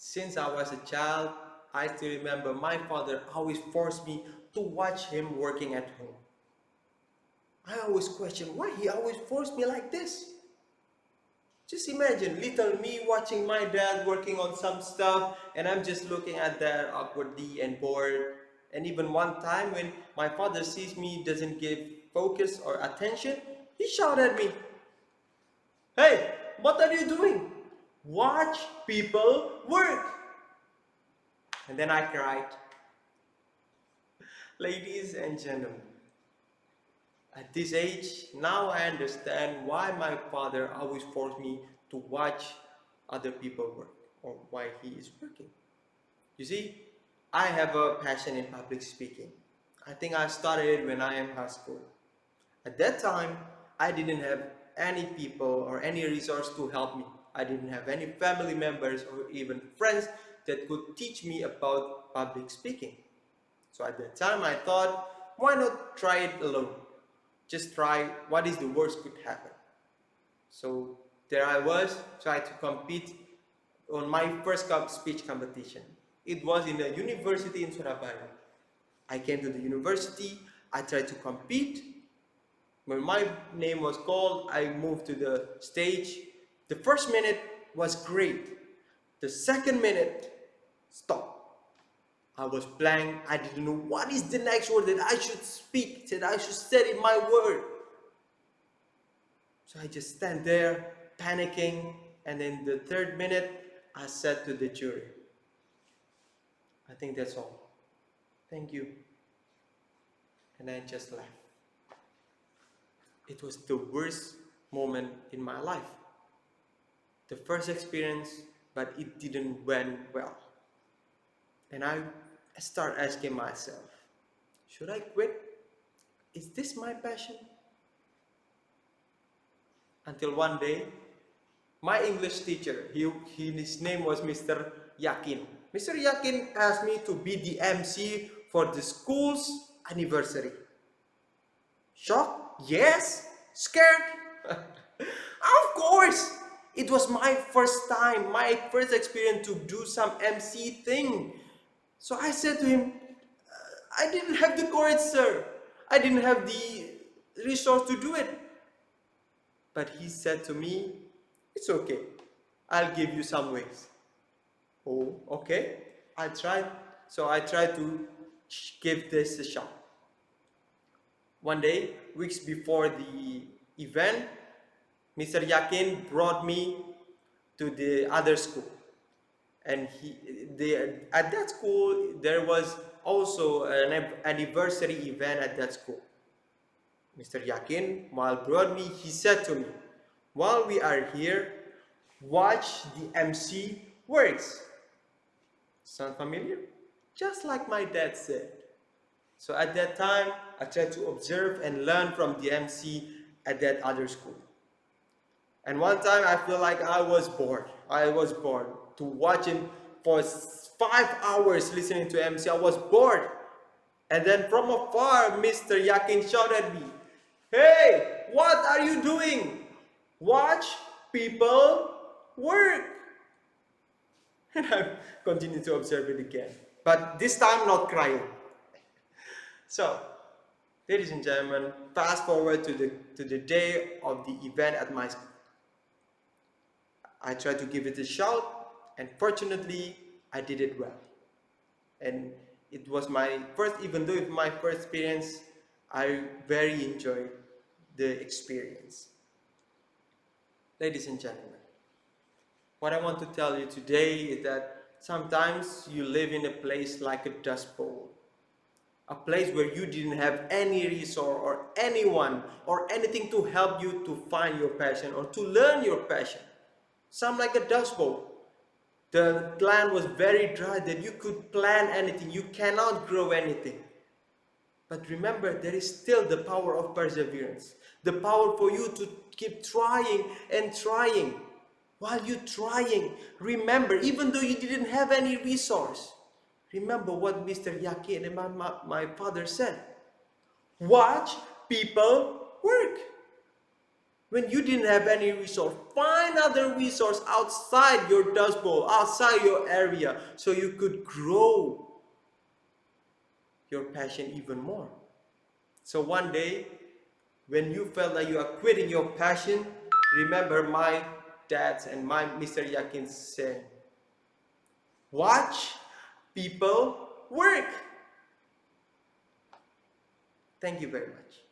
Since I was a child, I still remember my father always forced me to watch him working at home. I always question why he always forced me like this. Just imagine little me watching my dad working on some stuff and I'm just looking at that awkwardly and bored. And even one time when my father sees me doesn't give focus or attention, he shouted at me, "Hey, what are you doing? Watch people work." And then I cried. Ladies and gentlemen, at this age, now I understand why my father always forced me to watch other people work or why he is working. You see, I have a passion in public speaking. I think I started it when I am in high school. At that time, I didn't have any people or any resource to help me. I didn't have any family members or even friends that could teach me about public speaking. So at that time, I thought, why not try it alone? Just try what is the worst could happen. So there I was, trying to compete on my first speech competition. It was in a university in Surabaya. I came to the university, I tried to compete. When my name was called, I moved to the stage. The first minute was great. The second minute, stop. I was blank. I didn't know what is the next word that I should speak, that I should say in my word. So I just stand there panicking, and in the third minute, I said to the jury, "I think that's all. Thank you." And I just left. It was the worst moment in my life. The first experience, but it didn't went well. And I start asking myself, should I quit? Is this my passion? Until one day, my English teacher, his name was Mr. Yakin. Mr. Yakin asked me to be the MC for the school's anniversary. Shocked? Yes. Scared? Of course! It was my first time, my first experience to do some MC thing. So I said to him, "I didn't have the courage, sir. I didn't have the resource to do it." But he said to me, "It's okay. I'll give you some ways." Oh, okay. I tried. So I tried to give this a shot. One day, weeks before the event, Mr. Yakin brought me to the other school. And at that school, there was also an anniversary event at that school. Mr. Yakin, while brought me, he said to me, "While we are here, watch the MC works." Sound familiar? Just like my dad said. So at that time, I tried to observe and learn from the MC at that other school. And one time I feel like I was bored. I was bored to watch him for 5 hours listening to MC. I was bored. And then from afar, Mr. Yakin shouted at me, "Hey, what are you doing? Watch people work." And I continued to observe it again. But this time not crying. So, ladies and gentlemen, fast forward to the day of the event at my school. I tried to give it a shot, and fortunately, I did it well. And it was my first, even though it was my first experience, I very enjoyed the experience. Ladies and gentlemen, what I want to tell you today is that sometimes you live in a place like a dust bowl. A place where you didn't have any resource or anyone or anything to help you to find your passion or to learn your passion. Some like a dust bowl. The land was very dry that you could plant anything. You cannot grow anything. But remember, there is still the power of perseverance. The power for you to keep trying and trying. While you're trying, remember, even though you didn't have any resource, remember what Mr. Yakin and my father said. Watch people work. When you didn't have any resource, find other resource outside your dust bowl, outside your area, so you could grow your passion even more. So one day, when you felt like you are quitting your passion, remember my dad's and my Mr. Yakin's saying, watch people work. Thank you very much.